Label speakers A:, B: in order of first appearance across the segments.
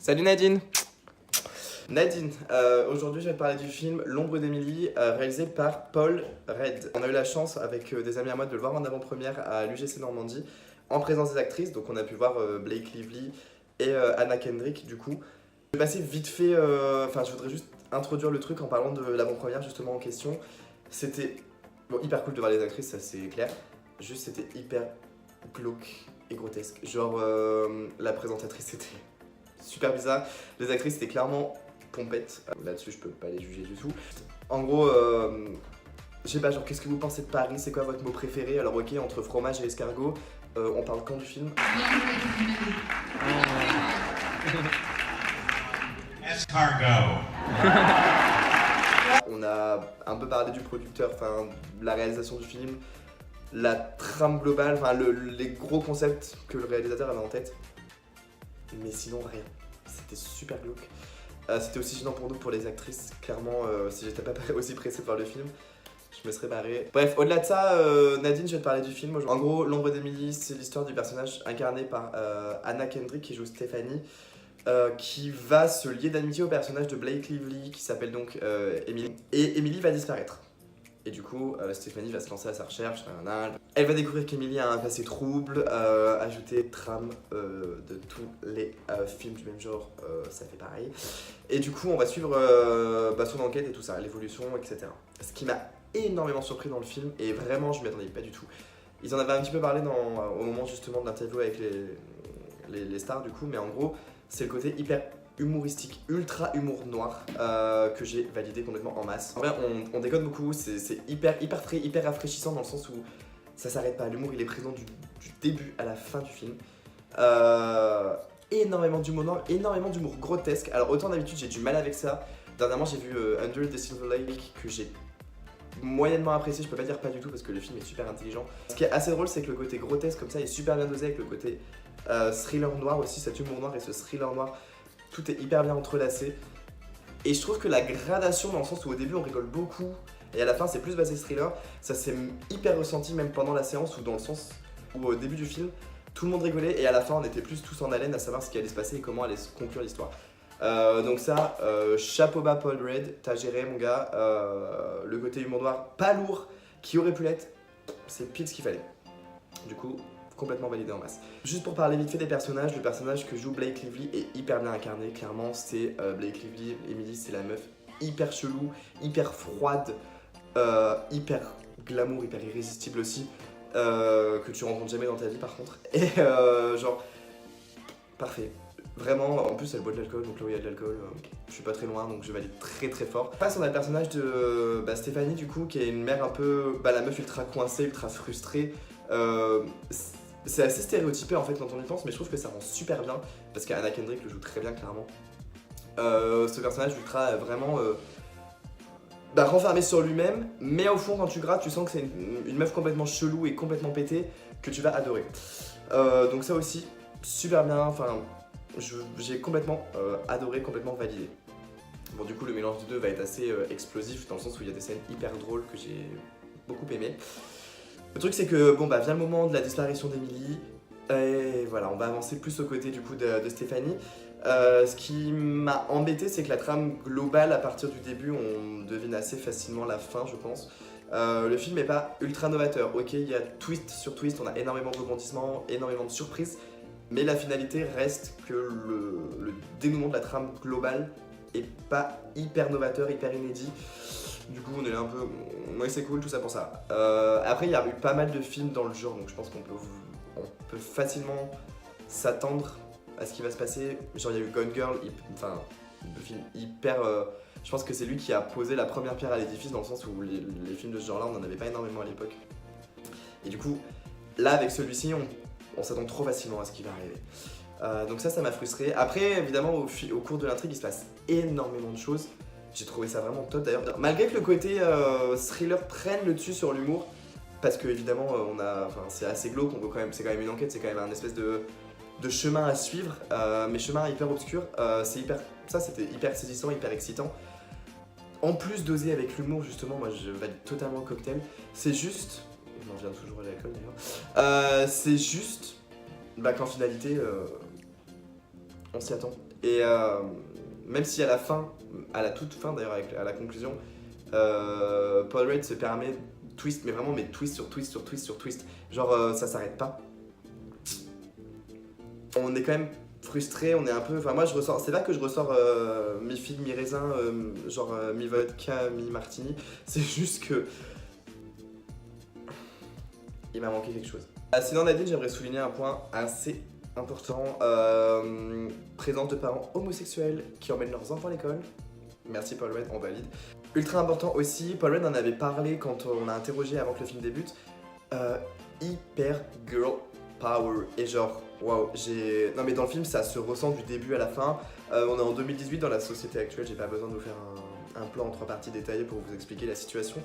A: Salut Nadine. Nadine, aujourd'hui je vais te parler du film L'ombre d'Emily, réalisé par Paul Red. On a eu la chance avec des amis à moi de le voir en avant-première à l'UGC Normandie, en présence des actrices, donc on a pu voir Blake Lively et Anna Kendrick du coup. Je vais passer vite fait, je voudrais juste introduire le truc en parlant de l'avant-première justement en question. C'était hyper cool de voir les actrices, ça c'est clair, juste c'était hyper glauque et grotesque. Genre la présentatrice c'était super bizarre, les actrices étaient clairement pompettes, là-dessus je peux pas les juger du tout. En gros, je sais pas, genre qu'est-ce que vous pensez de Paris, c'est quoi votre mot préféré? Alors ok, entre fromage et escargot, on parle quand du film?
B: Escargot.
A: On a un peu parlé du producteur, enfin la réalisation du film, la trame globale, enfin les gros concepts que le réalisateur avait en tête. Mais sinon rien, c'était super glauque. C'était aussi gênant pour nous, pour les actrices, clairement, si j'étais pas aussi pressé par le film, je me serais barré. Bref, au-delà de ça, Nadine, je vais te parler du film. En gros, L'ombre d'Emily, c'est l'histoire du personnage incarné par Anna Kendrick qui joue Stéphanie, qui va se lier d'amitié au personnage de Blake Lively qui s'appelle donc Emily. Et Emily va disparaître. Et du coup, Stéphanie va se lancer à sa recherche. Elle va découvrir qu'Emily a un passé trouble, ajouter trame de tous les films du même genre, ça fait pareil. Et du coup, on va suivre son enquête et tout ça, l'évolution, etc. Ce qui m'a énormément surpris dans le film, et vraiment, je m'y attendais pas du tout. Ils en avaient un petit peu parlé au moment justement de l'interview avec les stars, du coup, mais en gros, c'est le côté hyper humoristique, ultra humour noir que j'ai validé complètement en masse. En vrai, on déconne beaucoup, c'est hyper frais, hyper rafraîchissant dans le sens où ça s'arrête pas. L'humour il est présent du début à la fin du film. Énormément d'humour noir, énormément d'humour grotesque. Alors autant d'habitude j'ai du mal avec ça. Dernièrement j'ai vu Under the Silver Lake que j'ai moyennement apprécié, je peux pas dire pas du tout parce que le film est super intelligent. Ce qui est assez drôle c'est que le côté grotesque comme ça est super bien dosé avec le côté thriller noir aussi, cet humour noir et ce thriller noir. Tout est hyper bien entrelacé. Et je trouve que la gradation dans le sens où au début on rigole beaucoup et à la fin c'est plus basé thriller, ça s'est hyper ressenti même pendant la séance ou dans le sens où au début du film tout le monde rigolait et à la fin on était plus tous en haleine à savoir ce qui allait se passer et comment allait se conclure l'histoire. Donc ça, chapeau bas Paul Red, t'as géré mon gars, le côté humour noir pas lourd qui aurait pu l'être, c'est pile ce qu'il fallait. Du coup, complètement validé en masse. Juste pour parler vite fait des personnages, le personnage que joue Blake Lively est hyper bien incarné, clairement c'est Blake Lively, Emily c'est la meuf hyper chelou, hyper froide, hyper glamour, hyper irrésistible aussi, que tu rencontres jamais dans ta vie par contre, et genre, parfait. Vraiment, en plus elle boit de l'alcool, donc là où il y a de l'alcool, je suis pas très loin, donc je valide très fort. Face on a le personnage de Stéphanie du coup, qui est une mère un peu, la meuf ultra coincée, ultra frustrée. C'est assez stéréotypé en fait quand on y pense, mais je trouve que ça rend super bien parce qu'Anna Kendrick le joue très bien clairement. Ce personnage ultra vraiment renfermé sur lui-même, mais au fond quand tu grattes tu sens que c'est une meuf complètement chelou et complètement pétée que tu vas adorer. Donc ça aussi super bien, enfin j'ai complètement adoré, complètement validé. Bon du coup le mélange des deux va être assez explosif dans le sens où il y a des scènes hyper drôles que j'ai beaucoup aimé. Le truc c'est que vient le moment de la disparition d'Emily et voilà, on va avancer plus au côté du coup de Stéphanie. Ce qui m'a embêté c'est que la trame globale à partir du début on devine assez facilement la fin je pense. Le film n'est pas ultra novateur, ok il y a twist sur twist, on a énormément de rebondissements, énormément de surprises, mais la finalité reste que le dénouement de la trame globale est pas hyper novateur, hyper inédit. Du coup on est là un peu, ouais c'est cool tout ça pour ça. Après il y a eu pas mal de films dans le genre donc je pense qu'on peut facilement s'attendre à ce qui va se passer. Genre il y a eu Gone Girl, le film hyper, je pense que c'est lui qui a posé la première pierre à l'édifice dans le sens où les films de ce genre là on n'en avait pas énormément à l'époque. Et du coup là avec celui-ci on s'attend trop facilement à ce qui va arriver. Donc ça m'a frustré. Après évidemment au cours de l'intrigue il se passe énormément de choses. J'ai trouvé ça vraiment top d'ailleurs. Malgré que le côté thriller prenne le dessus sur l'humour, parce que évidemment c'est assez glauque, c'est quand même une enquête, c'est quand même un espèce de chemin à suivre, mais chemin hyper obscur. Ça c'était hyper saisissant, hyper excitant. En plus dosé avec l'humour justement, moi je valide totalement le cocktail. C'est juste, on en vient toujours à l'alcool d'ailleurs, c'est juste qu'en finalité on s'y attend. Et même si à la fin, à la toute fin d'ailleurs, à la conclusion, Paul Rudd se permet twist, mais vraiment mais twist sur twist sur twist sur twist. Genre ça s'arrête pas. On est quand même frustré, on est un peu. Enfin moi je ressors. C'est pas que je ressors mi-figue, mi-raisin, genre mi-vodka, mi-martini. C'est juste que. Il m'a manqué quelque chose. Sinon Nadine, j'aimerais souligner un point assez important. Présence de parents homosexuels qui emmènent leurs enfants à l'école. Merci Paul Rudd, on valide. Ultra important aussi, Paul Rudd en avait parlé quand on a interrogé avant que le film débute. Hyper girl power. Et genre, waouh, non mais dans le film ça se ressent du début à la fin. On est en 2018 dans la société actuelle, j'ai pas besoin de vous faire un plan en 3 parties détaillé pour vous expliquer la situation.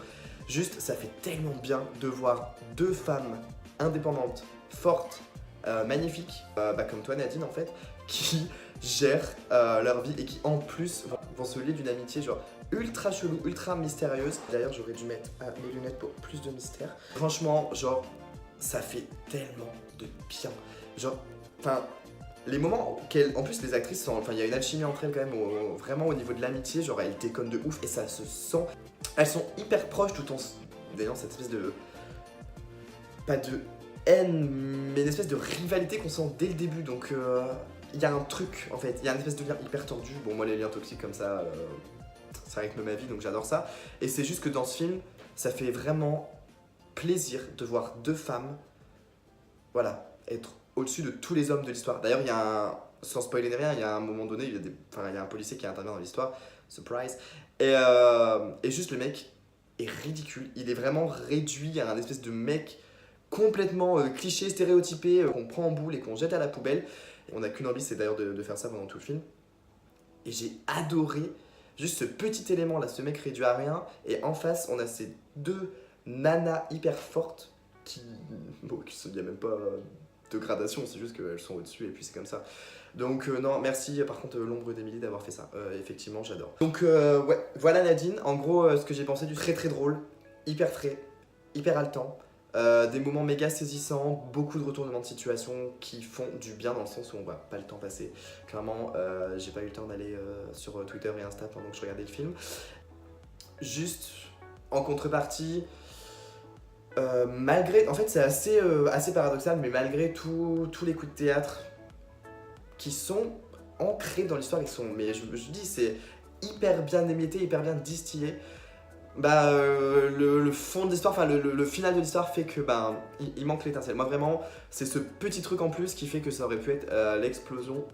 A: Juste, ça fait tellement bien de voir 2 femmes indépendantes, fortes, magnifiques, comme toi Nadine en fait, qui gèrent leur vie et qui en plus vont se lier d'une amitié genre ultra chelou, ultra mystérieuse. D'ailleurs j'aurais dû mettre mes lunettes pour plus de mystère. Franchement, genre, ça fait tellement de bien. Genre, enfin, les moments en plus les actrices sont, enfin il y a une alchimie entre elles quand même, vraiment au niveau de l'amitié, genre elles déconnent de ouf et ça se sent. Elles sont hyper proches tout en ayant cette espèce de, pas de haine, mais une espèce de rivalité qu'on sent dès le début. Donc il y a un truc en fait, il y a une espèce de lien hyper tordu. Bon moi les liens toxiques comme ça rythme ma vie donc j'adore ça. Et c'est juste que dans ce film, ça fait vraiment plaisir de voir 2 femmes, voilà, être au-dessus de tous les hommes de l'histoire. D'ailleurs, il y a sans spoiler ni rien, il y a un moment donné, il y a un policier qui intervient dans l'histoire, surprise, et juste le mec est ridicule, il est vraiment réduit à un espèce de mec complètement cliché, stéréotypé, qu'on prend en boule et qu'on jette à la poubelle. On n'a qu'une envie, c'est d'ailleurs de faire ça pendant tout le film. Et j'ai adoré juste ce petit élément là, ce mec réduit à rien, et en face, on a ces 2 nanas hyper fortes qui... Bon, il n'y a même pas de gradation, c'est juste qu'elles sont au-dessus et puis c'est comme ça. Donc non, merci par contre l'ombre d'Emily d'avoir fait ça, effectivement j'adore. Donc ouais, voilà Nadine, en gros ce que j'ai pensé du très très drôle, hyper frais, hyper haletant, des moments méga saisissants, beaucoup de retournements de situation qui font du bien dans le sens où on voit pas le temps passer. Clairement, j'ai pas eu le temps d'aller sur Twitter et Insta pendant que je regardais le film. Juste en contrepartie, malgré, en fait c'est assez paradoxal, mais malgré tous les coups de théâtre qui sont ancrés dans l'histoire, mais je dis c'est hyper bien émietté, hyper bien distillé. Le fond de l'histoire, enfin le final de l'histoire fait que il manque l'étincelle. Moi vraiment, c'est ce petit truc en plus qui fait que ça aurait pu être l'explosion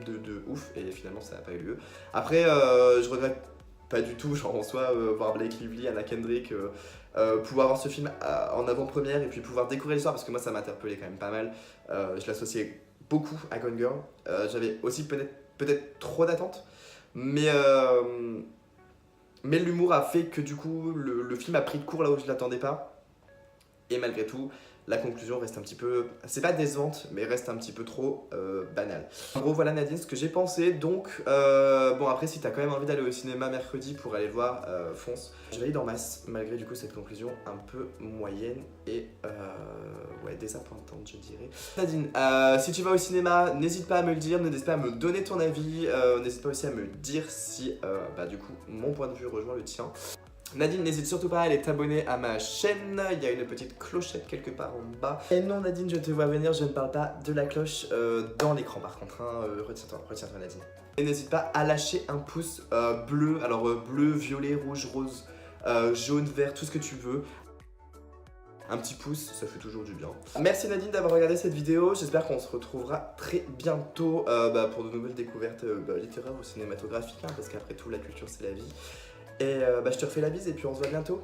A: de ouf, et finalement ça n'a pas eu lieu. Après je regrette pas du tout, genre en soi, voir Blake Lively, Anna Kendrick, pouvoir voir ce film en avant-première et puis pouvoir découvrir l'histoire, parce que moi ça m'a interpellé quand même pas mal. Je l'associais beaucoup à Gone Girl. J'avais aussi peut-être trop d'attentes, mais l'humour a fait que du coup le film a pris de court là où je l'attendais pas. Et malgré tout, la conclusion reste un petit peu, c'est pas décevante, mais reste un petit peu trop banale. En gros, voilà Nadine, ce que j'ai pensé. Donc, bon après, si t'as quand même envie d'aller au cinéma mercredi pour aller le voir, fonce. Je vais aller dans masse, malgré du coup cette conclusion un peu moyenne et ouais, désappointante, je dirais. Nadine, si tu vas au cinéma, n'hésite pas à me le dire, n'hésite pas à me donner ton avis, n'hésite pas aussi à me dire si, du coup, mon point de vue rejoint le tien. Nadine, n'hésite surtout pas à aller t'abonner à ma chaîne, il y a une petite clochette quelque part en bas. Et non Nadine, je te vois venir, je ne parle pas de la cloche dans l'écran par contre, hein. Retiens-toi Nadine. Et n'hésite pas à lâcher un pouce bleu, alors bleu, violet, rouge, rose, jaune, vert, tout ce que tu veux. Un petit pouce, ça fait toujours du bien. Merci Nadine d'avoir regardé cette vidéo, j'espère qu'on se retrouvera très bientôt pour de nouvelles découvertes littéraires ou cinématographiques, hein, parce qu'après tout la culture c'est la vie. Et je te refais la bise et puis on se voit bientôt.